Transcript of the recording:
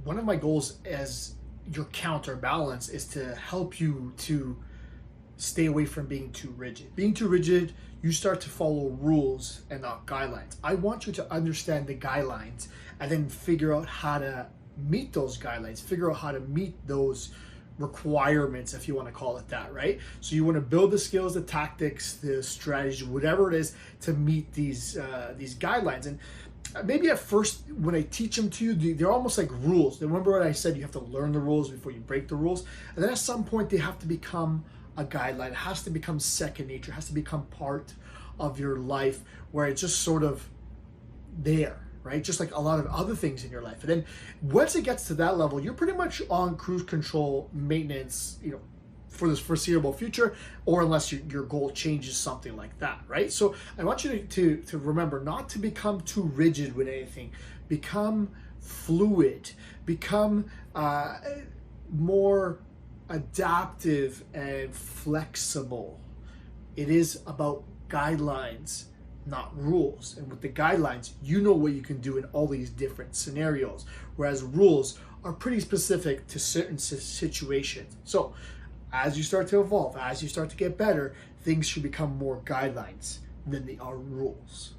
One of my goals as your counterbalance is to help you to stay away from being too rigid. Being too rigid, you start to follow rules and not guidelines. I want you to understand the guidelines and then figure out how to meet those guidelines, figure out how to meet those requirements, if you want to call it that, right? So you want to build the skills, the tactics, the strategy, whatever it is to meet these guidelines. And maybe at first when I teach them to you, they're almost like rules. Remember what I said, you have to learn the rules before you break the rules. And then at some point they have to become a guideline. It has to become second nature. It has to become part of your life where it's just sort of there, right? Just like a lot of other things in your life. And then once it gets to that level, you're pretty much on cruise control maintenance, for this foreseeable future, or unless your goal changes, something like that, right? So I want you to remember not to become too rigid with anything. Become fluid. Become more adaptive and flexible. It is about guidelines, not rules. And with the guidelines, you know what you can do in all these different scenarios, whereas rules are pretty specific to certain situations. So as you start to evolve, as you start to get better, things should become more guidelines than they are rules.